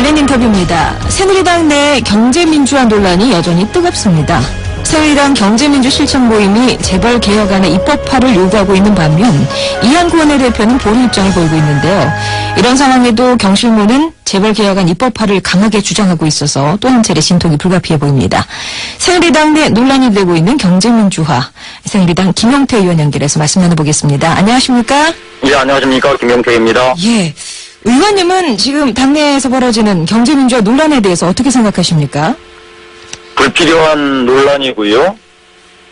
열린 인터뷰입니다. 새누리당 내 경제민주화 논란이 여전히 뜨겁습니다. 새누리당 경제민주실천 모임이 재벌 개혁안의 입법화를 요구하고 있는 반면 이한구 원내대표는 보류 입장을 보이고 있는데요. 이런 상황에도 경실모는 재벌 개혁안 입법화를 강하게 주장하고 있어서 또 한 차례 진통이 불가피해 보입니다. 새누리당 내 논란이 되고 있는 경제민주화, 새누리당 김용태 의원 연결해서 말씀 나눠보겠습니다. 안녕하십니까? 예, 안녕하십니까. 김용태입니다. 예. 의원님은 지금 당내에서 벌어지는 경제민주화 논란에 대해서 어떻게 생각하십니까? 불필요한 논란이고요.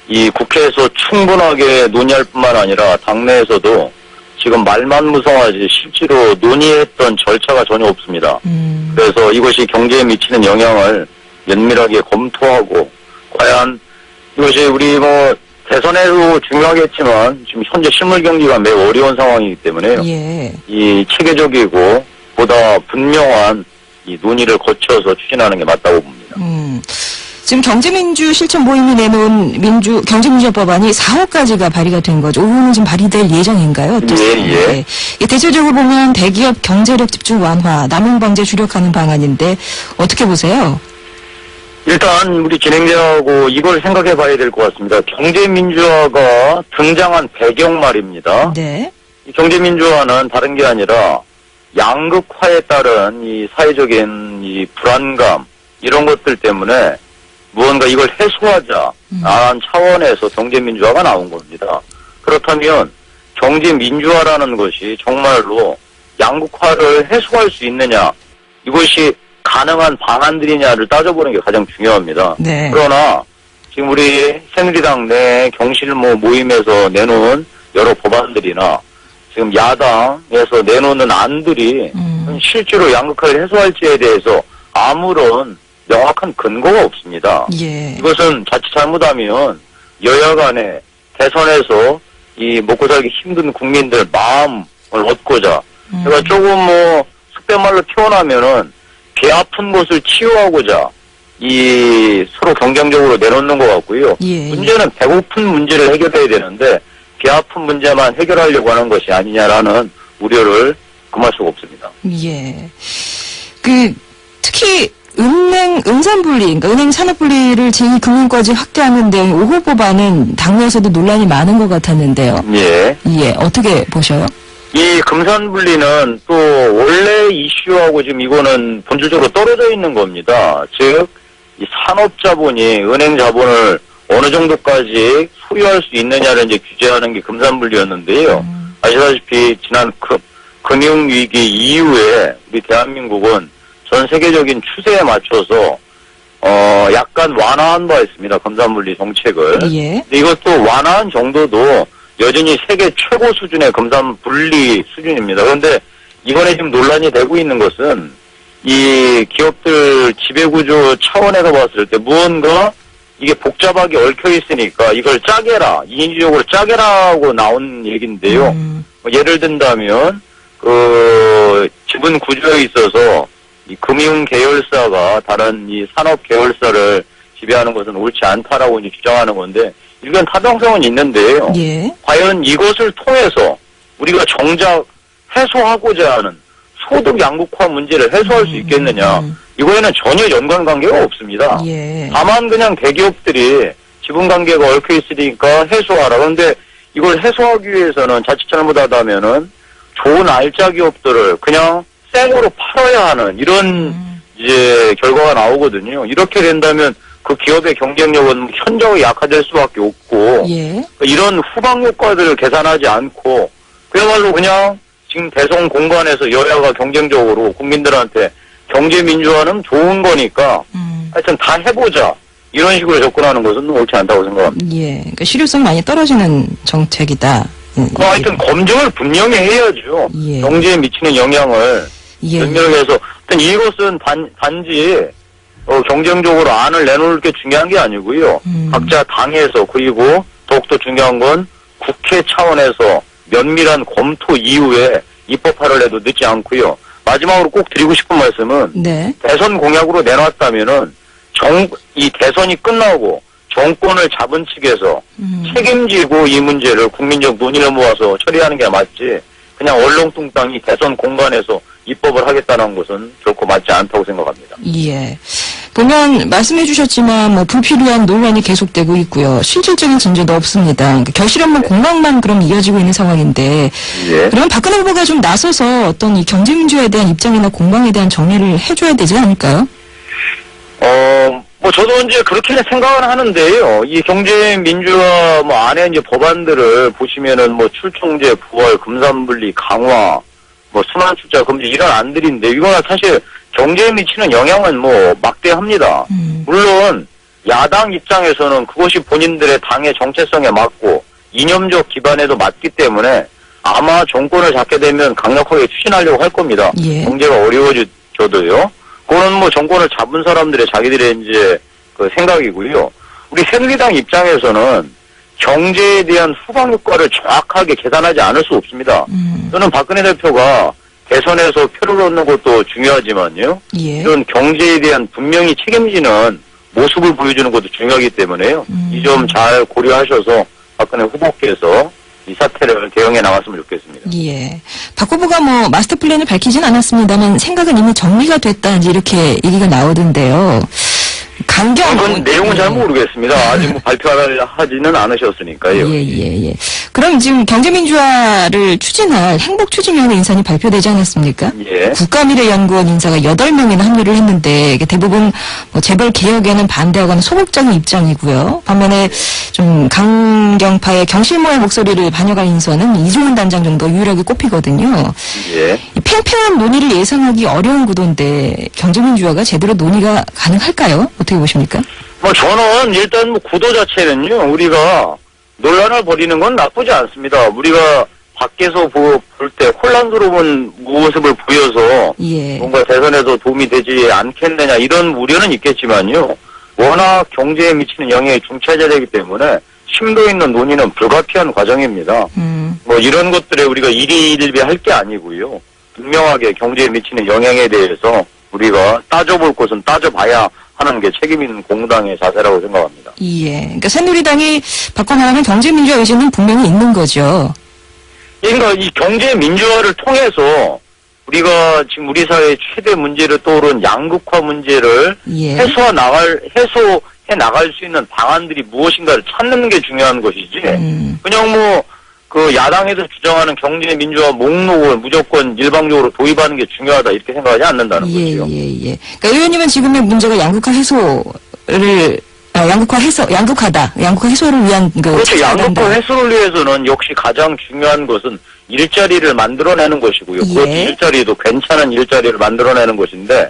이 국회에서 충분하게 논의할 뿐만 아니라 당내에서도 지금 말만 무성하지 실제로 논의했던 절차가 전혀 없습니다. 그래서 이것이 경제에 미치는 영향을 면밀하게 검토하고 과연 이것이 우리 대선에도 중요하겠지만 지금 현재 실물 경기가 매우 어려운 상황이기 때문에요. 예. 이 체계적이고 보다 분명한 이 논의를 거쳐서 추진하는 게 맞다고 봅니다. 지금 경제민주 실천 모임이 내놓은 경제민주화법안이 4월까지가 발의가 된 거죠. 오후는 지금 발의될 예정인가요? 어떻습니까? 예. 대체적으로 보면 대기업 경제력 집중 완화, 남용 방제 주력하는 방안인데 어떻게 보세요? 일단 우리 진행자하고 이걸 생각해 봐야 될 것 같습니다. 경제민주화가 등장한 배경 말입니다. 네. 이 경제민주화는 다른 게 아니라 양극화에 따른 이 사회적인 이 불안감 이런 것들 때문에 무언가 이걸 해소하자라는 차원에서 경제민주화가 나온 겁니다. 그렇다면 경제민주화라는 것이 정말로 양극화를 해소할 수 있느냐, 이것이 가능한 방안들이냐를 따져보는 게 가장 중요합니다. 네. 그러나 지금 우리 새누리당 내 경실모 모임에서 내놓은 여러 법안들이나 지금 야당에서 내놓는 안들이 실제로 양극화를 해소할지에 대해서 아무런 명확한 근거가 없습니다. 예. 이것은 자칫 잘못하면 여야 간에 대선에서 이 먹고 살기 힘든 국민들 마음을 얻고자 제가 조금 속된 말로 표현하면은 배 아픈 곳을 치유하고자 이 서로 경쟁적으로 내놓는 것 같고요. 예. 문제는 배고픈 문제를 해결해야 되는데 배 아픈 문제만 해결하려고 하는 것이 아니냐라는 우려를 금할 수가 없습니다. 예. 특히 은산분리, 그러니까 은행 산업분리를 제2금융까지 확대하는 등 5호 법안은 당내에서도 논란이 많은 것 같았는데요. 예. 예, 어떻게 보셔요? 이 금산분리는 또 원래 이슈하고 지금 이거는 본질적으로 떨어져 있는 겁니다. 즉, 이 산업자본이 은행 자본을 어느 정도까지 소유할 수 있느냐를 이제 규제하는 게 금산분리였는데요. 아시다시피 지난 금융위기 이후에 우리 대한민국은 전 세계적인 추세에 맞춰서 약간 완화한 바 있습니다. 금산분리 정책을. 예. 근데 이것도 완화한 정도도 여전히 세계 최고 수준의 금산분리 수준입니다. 그런데 이번에 지금 논란이 되고 있는 것은 이 기업들 지배구조 차원에서 봤을 때 무언가 이게 복잡하게 얽혀 있으니까 이걸 짜게라, 인위적으로 짜게라고 나온 얘기인데요. 예를 든다면 지분 구조에 있어서 이 금융 계열사가 다른 이 산업 계열사를 지배하는 것은 옳지 않다라고 이제 주장하는 건데 일견 타당성은 있는데요. 예. 과연 이것을 통해서 우리가 정작 해소하고자 하는 소득 양극화 문제를 해소할 수 있겠느냐? 이거에는 전혀 연관관계가 없습니다. 예. 다만 그냥 대기업들이 지분관계가 얽혀 있으니까 해소하라. 그런데 이걸 해소하기 위해서는 자칫 잘못하다면은 좋은 알짜 기업들을 그냥 생으로 팔아야 하는 이런 이제 결과가 나오거든요. 이렇게 된다면 그 기업의 경쟁력은 현저하게 약화될 수밖에 없고 예. 이런 후방 효과들을 계산하지 않고 그야말로 그냥 지금 대선 공간에서 여야가 경쟁적으로 국민들한테 경제민주화는 좋은 거니까 하여튼 다 해보자 이런 식으로 접근하는 것은 옳지 않다고 생각합니다. 예. 그러니까 실효성이 많이 떨어지는 정책이다. 하여튼 검증을 분명히 해야죠. 예. 경제에 미치는 영향을 예. 면밀하게 하여튼 이것은 단지 경쟁적으로 안을 내놓을 게 중요한 게 아니고요. 각자 당에서 그리고 더욱더 중요한 건 국회 차원에서 면밀한 검토 이후에 입법화를 해도 늦지 않고요. 마지막으로 꼭 드리고 싶은 말씀은 네. 대선 공약으로 내놨다면은 이 대선이 끝나고 정권을 잡은 측에서 책임지고 이 문제를 국민적 논의를 모아서 처리하는 게 맞지 그냥 얼렁뚱땅 이 대선 공간에서 입법을 하겠다는 것은 결코 맞지 않다고 생각합니다. 예. 보면 말씀해 주셨지만 뭐 불필요한 논란이 계속되고 있고요. 실질적인 진전도 없습니다. 그러니까 결실 없는 공방만 그럼 이어지고 있는 상황인데 예. 그럼 박근혜 후보가 좀 나서서 어떤 이 경제민주화에 대한 입장이나 공방에 대한 정리를 해줘야 되지 않을까요? 뭐 저도 이제 그렇게는 생각은 하는데요. 이 경제민주화 뭐 안에 이제 법안들을 보시면은 뭐 출총제, 부활, 금산분리, 강화, 뭐 순환출자 금지 이런 안들인데 이거는 사실 경제에 미치는 영향은 뭐 막대합니다. 물론 야당 입장에서는 그것이 본인들의 당의 정체성에 맞고 이념적 기반에도 맞기 때문에 아마 정권을 잡게 되면 강력하게 추진하려고 할 겁니다. 예. 경제가 어려워져도요. 그건 뭐 정권을 잡은 사람들의 자기들의 이제 그 생각이고요. 우리 새누리당 입장에서는 경제에 대한 후방 효과를 정확하게 계산하지 않을 수 없습니다. 저는 박근혜 대표가 대선에서 표를 얻는 것도 중요하지만요. 예. 이런 경제에 대한 분명히 책임지는 모습을 보여주는 것도 중요하기 때문에요. 이 점 잘 고려하셔서 박근혜 후보께서 이 사태를 대응해 나갔으면 좋겠습니다. 예. 박 후보가 뭐 마스터 플랜을 밝히진 않았습니다만 생각은 이미 정리가 됐다 이제 이렇게 얘기가 나오던데요. 그건 내용은 잘 모르겠습니다. 아직 뭐 발표하지는 않으셨으니까요. 예. 그럼 지금 경제민주화를 추진할 행복추진위원회 인선이 발표되지 않았습니까? 예. 국가미래연구원 인사가 8명이나 합류를 했는데 이게 대부분 뭐 재벌 개혁에는 반대하거나 소극적인 입장이고요. 반면에 좀 강경파의 경실모의 목소리를 반영한 인선은 이종훈 단장 정도 유일하게 꼽히거든요. 예. 이 팽팽한 논의를 예상하기 어려운 구도인데 경제민주화가 제대로 논의가 가능할까요? 어떻게 보십니까? 뭐 저는 일단 뭐 구도 자체는요. 우리가 논란을 벌이는 건 나쁘지 않습니다. 우리가 밖에서 볼 때 혼란스러운 모습을 보여서 예. 뭔가 대선에도 도움이 되지 않겠느냐 이런 우려는 있겠지만요. 워낙 경제에 미치는 영향이 중차지되기 때문에 심도 있는 논의는 불가피한 과정입니다. 뭐 이런 것들에 우리가 일희일비할 게 아니고요. 분명하게 경제에 미치는 영향에 대해서 우리가 따져볼 것은 따져봐야 하는 게 책임 있는 공당의 자세라고 생각합니다. 예. 그러니까 새누리당이 바꿔나가는 경제민주화 의지는 분명히 있는 거죠. 그러니까 이 경제 민주화를 통해서 우리가 지금 우리 사회의 최대 문제를 떠오른 양극화 문제를 예. 해소해 나갈 수 있는 방안들이 무엇인가를 찾는 게 중요한 것이지. 그냥 뭐 그 야당에서 주장하는 경제 민주화 목록을 무조건 일방적으로 도입하는 게 중요하다 이렇게 생각하지 않는다는 거죠. 예. 그러니까 의원님은 지금의 문제가 양극화 해소를 양극화 해소를 위한 그렇죠. 양극화 해소를 위해서는 역시 가장 중요한 것은 일자리를 만들어내는 것이고요. 예. 그것도 일자리도 괜찮은 일자리를 만들어내는 것인데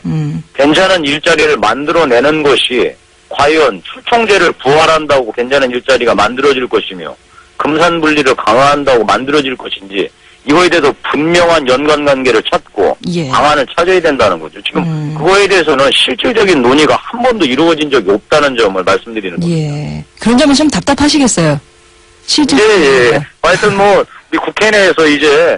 괜찮은 일자리를 만들어내는 것이 과연 출총제를 부활한다고 괜찮은 일자리가 만들어질 것이며 금산분리를 강화한다고 만들어질 것인지 이거에 대해서 분명한 연관관계를 찾고 예. 방안을 찾아야 된다는 거죠. 지금 그거에 대해서는 실질적인 논의가 한 번도 이루어진 적이 없다는 점을 말씀드리는 겁니다. 예. 그런 점은 좀 답답하시겠어요. 실질적으로. 예. 하여튼 뭐 우리 국회 내에서 이제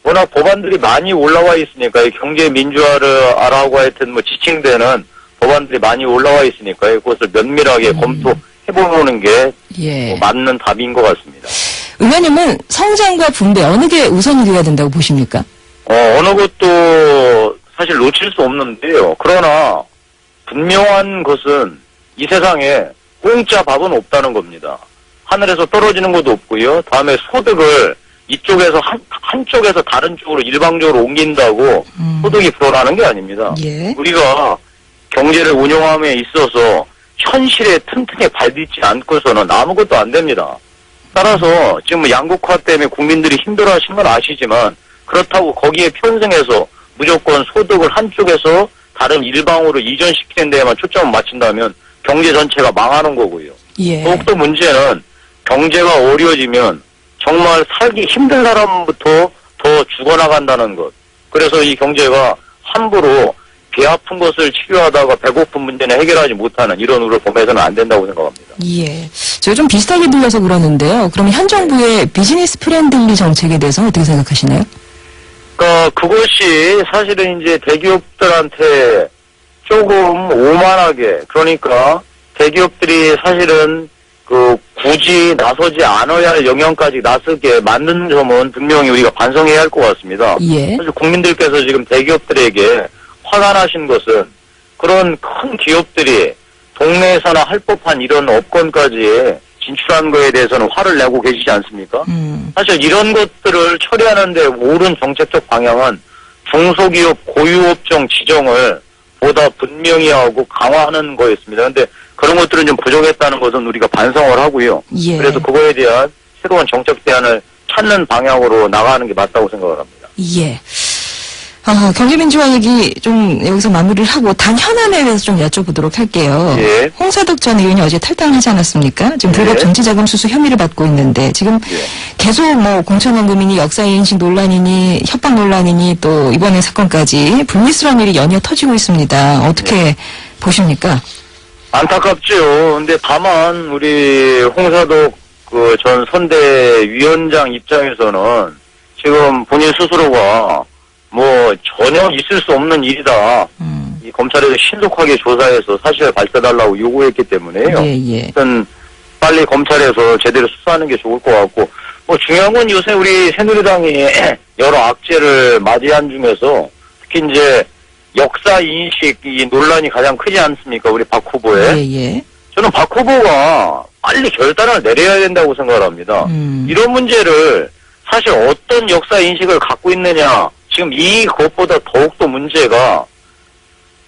워낙 법안들이 많이 올라와 있으니까 경제 민주화를 하라고 하여튼 뭐 지칭되는 법안들이 많이 올라와 있으니까 그것을 면밀하게 검토해보는 게 예. 뭐 맞는 답인 것 같습니다. 의원님은 성장과 분배 어느 게 우선이 되어야 된다고 보십니까? 어느 것도 사실 놓칠 수 없는데요. 그러나 분명한 것은 이 세상에 공짜 밥은 없다는 겁니다. 하늘에서 떨어지는 것도 없고요. 다음에 소득을 이쪽에서 한쪽에서 다른 쪽으로 일방적으로 옮긴다고 소득이 불어나는 게 아닙니다. 예. 우리가 경제를 운영함에 있어서 현실에 튼튼히 발딛지 않고서는 아무것도 안 됩니다. 따라서 지금 양극화 때문에 국민들이 힘들어하시는 건 아시지만 그렇다고 거기에 편승해서 무조건 소득을 한쪽에서 다른 일방으로 이전시키는 데에만 초점을 맞춘다면 경제 전체가 망하는 거고요. 예. 더욱더 문제는 경제가 어려워지면 정말 살기 힘든 사람부터 더 죽어나간다는 것. 그래서 이 경제가 함부로 배 아픈 것을 치료하다가 배고픈 문제는 해결하지 못하는 이런 우를 범해서는 안 된다고 생각합니다. 예. 제가 좀 비슷하게 들려서 그러는데요. 그러면 현 정부의 비즈니스 프렌들리 정책에 대해서 어떻게 생각하시나요? 그것이 사실은 이제 대기업들한테 조금 오만하게, 그러니까 대기업들이 사실은 굳이 나서지 않아야 할 영역까지 나서게 만든 점은 분명히 우리가 반성해야 할 것 같습니다. 예. 사실 국민들께서 지금 대기업들에게 화가 나신 것은 그런 큰 기업들이 동네에서나 할 법한 이런 업권까지 진출한 거에 대해서는 화를 내고 계시지 않습니까? 사실 이런 것들을 처리하는데 옳은 정책적 방향은 중소기업 고유업종 지정을 보다 분명히 하고 강화하는 거였습니다. 그런데 그런 것들은 좀 부족했다는 것은 우리가 반성을 하고요. 예. 그래서 그거에 대한 새로운 정책 대안을 찾는 방향으로 나가는 게 맞다고 생각을 합니다. 예. 경제민주화 얘기 좀 여기서 마무리를 하고 당 현안에 대해서 좀 여쭤보도록 할게요. 예. 홍사덕 전 의원이 어제 탈당하지 않았습니까? 지금 불법 예. 정치자금 수수 혐의를 받고 있는데 지금 예. 계속 뭐 공천연금이니 역사인식 논란이니 협박 논란이니 또 이번에 사건까지 불미스러운 일이 연이어 터지고 있습니다. 어떻게 보십니까? 안타깝죠. 근데 다만 우리 홍사덕 전 선대위원장 입장에서는 지금 본인 스스로가 뭐 전혀 있을 수 없는 일이다. 이 검찰에서 신속하게 조사해서 사실을 밝혀달라고 요구했기 때문에요. 예. 일단 빨리 검찰에서 제대로 수사하는 게 좋을 것 같고 뭐 중요한 건 요새 우리 새누리당이 여러 악재를 맞이한 중에서 특히 이제 역사 인식 이 논란이 가장 크지 않습니까? 우리 박 후보의. 예. 저는 박 후보가 빨리 결단을 내려야 된다고 생각을 합니다. 이런 문제를 사실 어떤 역사 인식을 갖고 있느냐. 지금 이것보다 더욱더 문제가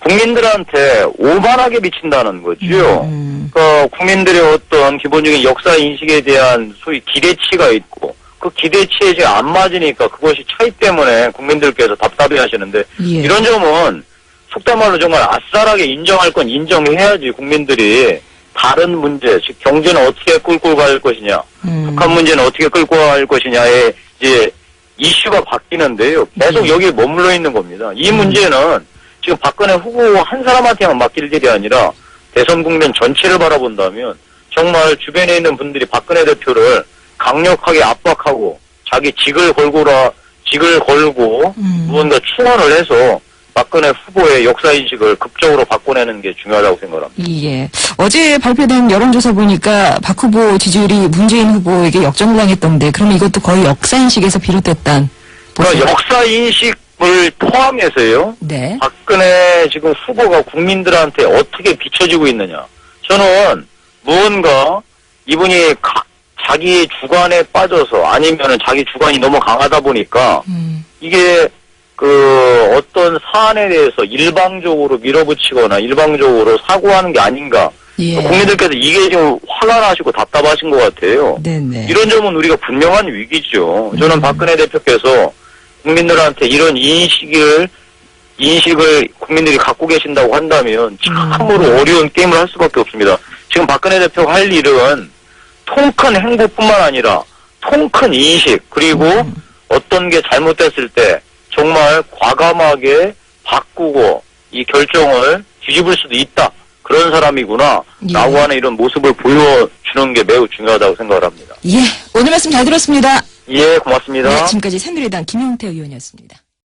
국민들한테 오만하게 미친다는 거죠. 그러니까 국민들의 어떤 기본적인 역사 인식에 대한 소위 기대치가 있고 그 기대치에 이제 안 맞으니까 그것이 차이 때문에 국민들께서 답답해 하시는데 예. 이런 점은 속된 말로 정말 아싸하게 인정할 건 인정해야지 국민들이 다른 문제, 즉 경제는 어떻게 끌고 갈 것이냐, 북한 문제는 어떻게 끌고 갈 것이냐에 이제 이슈가 바뀌는데요. 계속 여기에 머물러 있는 겁니다. 이 문제는 지금 박근혜 후보 한 사람한테만 맡길 일이 아니라 대선 국면 전체를 바라본다면 정말 주변에 있는 분들이 박근혜 대표를 강력하게 압박하고 자기 직을 걸고 무언가 충원을 해서 박근혜 후보의 역사인식을 급적으로 바꿔내는 게 중요하다고 생각합니다. 예. 어제 발표된 여론조사 보니까 박 후보 지지율이 문재인 후보에게 역전을 당했던데 그러면 이것도 거의 역사인식에서 비롯됐단. 그러니까 역사인식을 포함해서요. 네. 박근혜 지금 후보가 국민들한테 어떻게 비춰지고 있느냐. 저는 무언가 이분이 자기 주관에 빠져서 아니면은 자기 주관이 너무 강하다 보니까 이게 어떤 사안에 대해서 일방적으로 밀어붙이거나 일방적으로 사고하는 게 아닌가. 예. 국민들께서 이게 지금 화가 나시고 답답하신 것 같아요. 네네. 이런 점은 우리가 분명한 위기죠. 저는 박근혜 대표께서 국민들한테 이런 인식을 국민들이 갖고 계신다고 한다면 참으로 어려운 게임을 할 수밖에 없습니다. 지금 박근혜 대표가 할 일은 통 큰 행보뿐만 아니라 통 큰 인식 그리고 어떤 게 잘못됐을 때 정말 과감하게 바꾸고 이 결정을 뒤집을 수도 있다. 그런 사람이구나. 예. 라고 하는 이런 모습을 보여주는 게 매우 중요하다고 생각을 합니다. 예. 오늘 말씀 잘 들었습니다. 예, 고맙습니다. 네, 지금까지 새누리당 김용태 의원이었습니다.